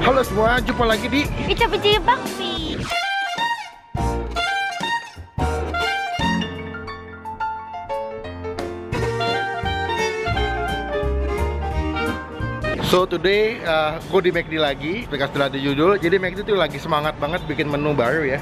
Halo semua, jumpa lagi di Bicara Bakmi. So today gue di McD lagi, seperti sudah ada judul. Jadi McD tuh lagi semangat banget bikin menu baru ya,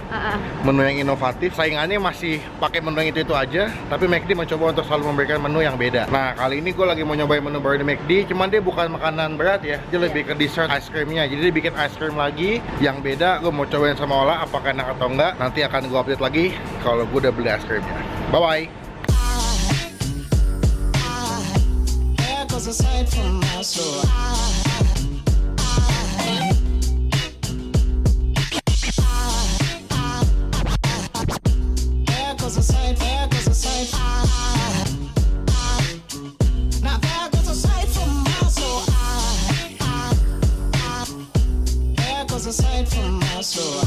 menu yang inovatif. Saingannya masih pakai menu yang itu aja, tapi McD mencoba untuk selalu memberikan menu yang beda. Nah kali ini gue lagi mau nyobain menu baru di McD, cuman dia bukan makanan berat ya, dia lebih ke dessert ice creamnya. Jadi dia bikin ice cream lagi yang beda. Gue mau cobain sama Ola, apakah enak atau enggak. Nanti akan gue update lagi kalau gue udah beli ice creamnya. Bye bye. Aside from my soul, there goes a sight, there goes a sight. Now there goes a sight from my soul. There goes a sight from my soul.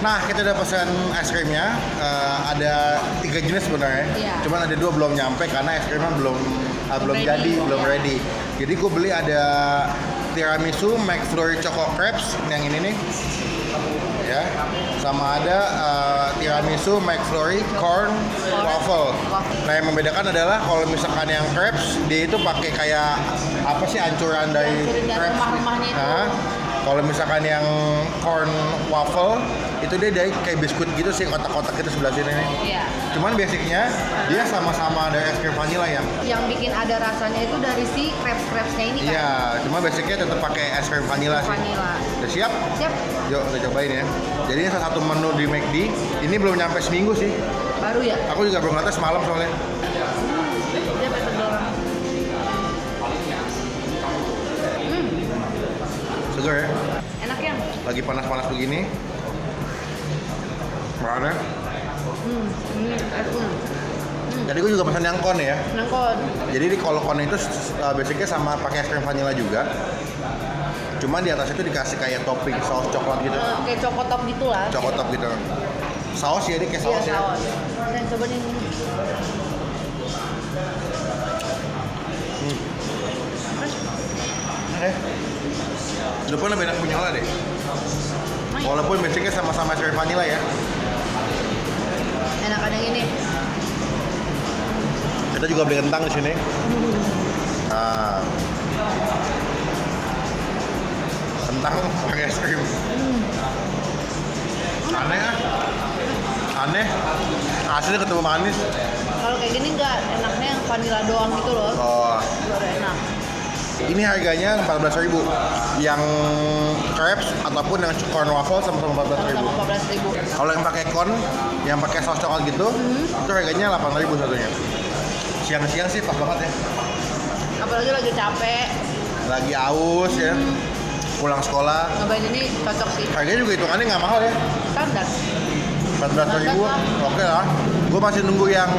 Nah, kita udah pesan es krimnya. Ada 3 jenis sebenarnya. Iya. Cuman ada 2 belum nyampe karena es krimnya belum ready. jadi, belum ready. Jadi gue beli ada tiramisu McFlurry Choco Crepes yang ini nih. Ya. Sama ada tiramisu McFlurry Corn Waffle. Nah, yang membedakan adalah kalau misalkan yang crepes dia itu pakai kayak apa sih ancuran dari crepes. Remah-remahnya itu. Nah, kalau misalkan yang corn waffle itu dia dari kayak biskuit gitu sih, kotak-kotak gitu sebelah sini nih. Iya. Cuman basicnya dia sama-sama dari es krim vanilla ya. Yang bikin ada rasanya itu dari si crepes-crepesnya ini kan. Iya, cuma basicnya tetap pakai es krim vanilla sih. Vanilla. Udah siap? Siap. Yuk kita cobain ya. Jadi ini salah satu menu di McD. Ini belum nyampe seminggu sih. Baru ya? Aku juga belum ngetes semalam soalnya. Dia pesen doang. Segar ya. Enak ya? Lagi panas-panas begini. Mana? Ini esnya. Jadi gue juga pesan yang kon ya. Nangkon. Jadi kalau kon itu basicnya sama pakai es krim vanilla juga. Cuma di atas itu dikasih kayak topping saus coklat gitu. Kayak cokotop gitu lah. Coklat gitu. Saus ya, dia kayak saus Iya, ya. saus. Dan coba nih. Oke. Depan lebih enak punya Ola deh. Walaupun basicnya sama-sama es krim vanilla ya. Enakan yang ini. Kita juga beli kentang di sini. Nah. Kentang pakai es krim. Aneh kan? Aneh. Aslinya ketemu manis. Kalau kayak gini enggak, enaknya yang vanilla doang gitu loh. Oh. Baru enak. Ini harganya 14.000. Yang crepes ataupun yang corn waffle sama-sama 14.000. Sama 14.000. Kalau yang pakai corn, yang pakai saus coklat gitu, itu harganya 8.000 satunya. Siang-siang sih pas banget ya. Apalagi lagi capek, Lagi aus ya, pulang sekolah. nyobain ini cocok sih. Harganya juga hitungannya nggak mahal ya. Standar. 14.000, oke lah. Gue masih nunggu yang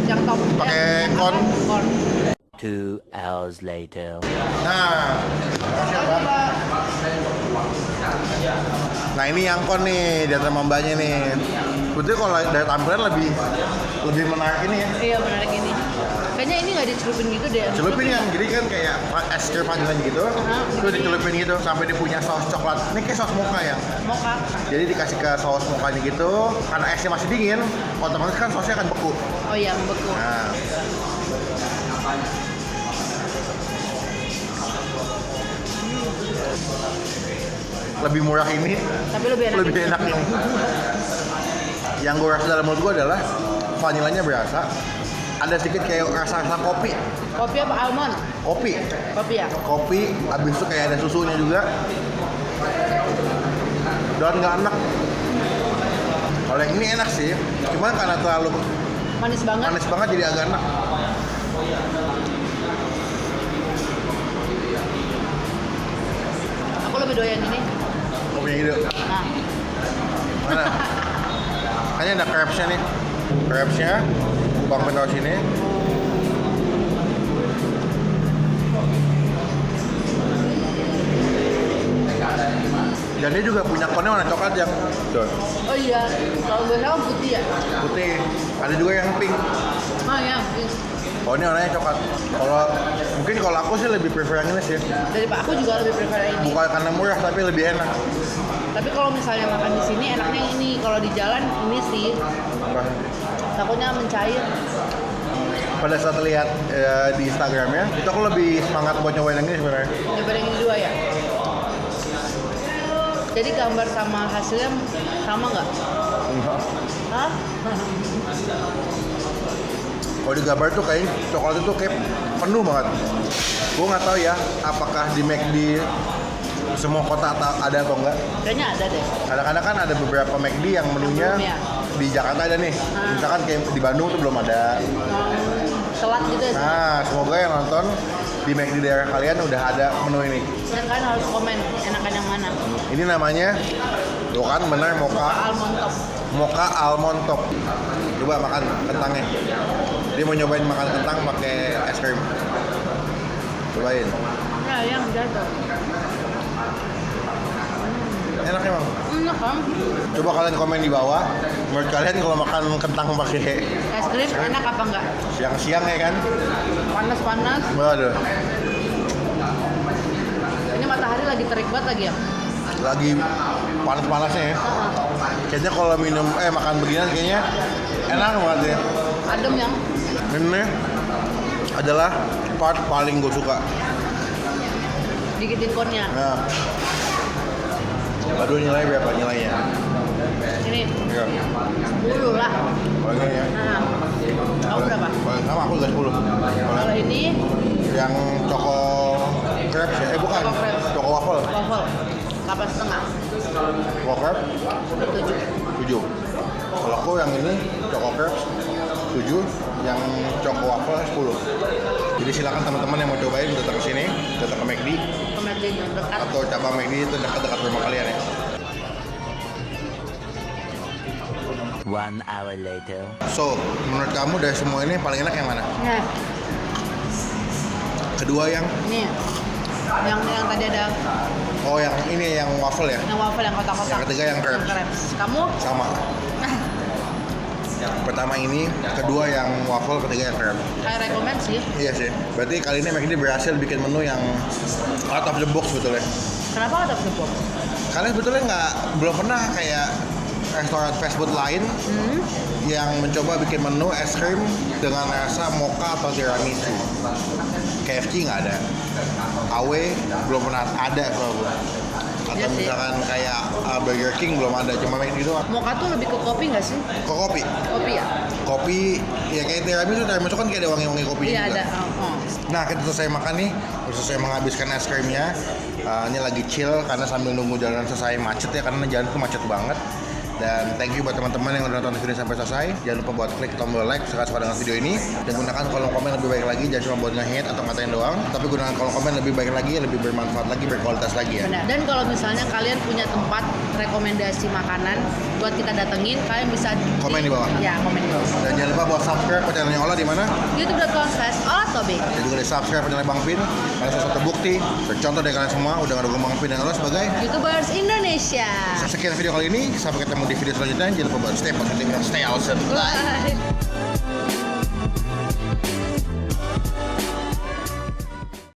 Yang top. Pakai yang corn. apa? Corn. 2 hours later. nah, makasih ya, Bang. Nah ini yang kon nih, di atas mbaknya nih. Putih kalau dari tampilan lebih menarik ini ya. Iya menarik ini. Kayaknya ini nggak dicelupin gitu deh. Celupin yang jadi kan kayak es krim vanilla gitu, terus dicelupin gitu sampai dia punya saus coklat. Ini kayak saus mocha ya. Mocha. Jadi dikasih ke saus mochanya gitu, karena esnya masih dingin, otomatis kan sausnya akan beku. Oh iya membeku. Nah, lebih murah ini, Tapi lebih enak. lebih enak ini. Yang gue rasa dalam mulut gue adalah vanilanya berasa, ada sedikit kayak rasa kopi. Kopi apa almond? Kopi, Kopi ya. kopi, habis itu kayak ada susunya juga. Dan nggak enak. Kalau yang ini enak sih, cuman karena terlalu Manis banget. manis banget jadi agak enak. Aku lebih doyan ini. Kopinya gitu. Nah, Mana? Kayaknya ada crepes-nya nih. Crepes-nya, Bang taruh sini. Dan dia juga punya konnya warna coklat yang tuh, Oh iya, kalau gue salah putih ya. putih. Ada juga yang pink. Oh ya, Oh ini warnanya coklat. Mungkin kalau aku sih lebih prefer yang ini sih. dari Pak aku juga lebih prefer yang ini. Bukan karena murah tapi lebih enak. Tapi kalau misalnya makan di sini enaknya yang ini. Kalau di jalan ini sih Apa? takutnya mencair. Pada saat lihat di Instagramnya, itu aku lebih semangat buat nyobain yang ini sebenarnya. Daripada yang ini dua ya. Jadi gambar sama hasilnya sama nggak? Enggak. Hah? Kalau di gambar tuh kayak coklat itu kayak penuh banget. Gue nggak tahu ya, apakah di McD semua kota ada atau enggak. Kayaknya ada deh. Kadang-kadang kan ada beberapa McD yang menunya Belum ya? di Jakarta ada nih. Misalkan kayak di Bandung tuh belum ada. Telat gitu ya. Nah, semoga yang nonton di McD daerah kalian udah ada menu ini. Dan kalian harus komen enakan yang mana. Ini namanya, tuh kan bener Almond top. Mocha almond top. Coba makan kentangnya. Dia mau nyobain makan kentang pakai es krim. Cobain. Ya, yang jatuh. Enak emang. Enak kan? Coba kalian komen di bawah. Menurut kalian kalau makan kentang pakai Es krim enak apa enggak? siang-siang ya kan? Panas-panas. Waduh. Ini matahari lagi terik banget lagi ya. Lagi panas-panasnya ya. Kayaknya kalau minum makan beginian kayaknya enak banget ya. Adem yang. Ini adalah part paling gue suka. Dikitin konnya. Nah. Aduh, nilai berapa nilainya? Ini Ya. 10 lah. Kalau ini ya. Nah, kamu berapa? Kalau sama aku udah 10. Kalau ini Yang Choco Crepes ya? Bukan. Choco Crepes. Choco Waffle. waffle 8,5. Choco Crepes 7. 7. Kalau aku yang ini Choco Crepes 7, yang Choco Waffle 10. Jadi silakan teman-teman yang mau cobain datang ke sini, datang ke McD Kemudian yang dekat. atau cabang McD itu dekat-dekat rumah kalian ya. 1 hour later. So, menurut kamu dari semua ini paling enak yang mana? Nah, Kedua yang ini yang tadi ada yang ini yang waffle ya? yang waffle yang kotak-kotak. Yang ketiga yang crepes. Kamu? Sama. Pertama ini, kedua yang waffle, ketiga yang crepes. Kayak rekomend sih. Iya sih. Berarti kali ini McD berhasil bikin menu yang out of the box sebetulnya. Kenapa nggak tepuk? Karena sebetulnya belum pernah kayak restoran fast food lain yang mencoba bikin menu es krim dengan rasa mocha atau tiramisu. KFC nggak ada. AW belum pernah ada kalau gue. Atau Iya sih. misalkan kayak Burger King belum ada, cuma McD doang. Mocha tuh lebih ke kopi nggak sih? Kok kopi? Kopi ya? Kopi ya kayak tiramisu kan kayak ada wangi-wangi kopi Iya juga. ada. Oh. Nah, kita selesai makan nih, udah selesai menghabiskan es krimnya. Ini lagi chill karena sambil nunggu jalan selesai macet ya, karena jalan tuh macet banget. Dan thank you buat teman-teman yang udah nonton video sampai selesai. Jangan lupa buat klik tombol like suka-suka dengan video ini, dan gunakan kolom komen lebih baik lagi, jangan cuma buat nge-hate atau ngatain doang, tapi gunakan kolom komen lebih baik lagi, lebih bermanfaat lagi, berkualitas lagi ya. Benar. Dan kalau misalnya kalian punya tempat rekomendasi makanan buat kita datengin, kalian bisa Komen di bawah. Ya, komen di bawah. Dan jangan lupa buat subscribe ke channelnya Ola di mana? youtube.com/olatobik. Dan juga di subscribe channelnya Bang Pin. Karena salah satu bukti bercontoh dari kalian semua udah ngedukung Bang Pin dan Ola sebagai YouTubers Indonesia. sekian video kali ini. Sampai ketemu di video selanjutnya. Jangan lupa buat stay positif dan stay awesome. Bye. Bye.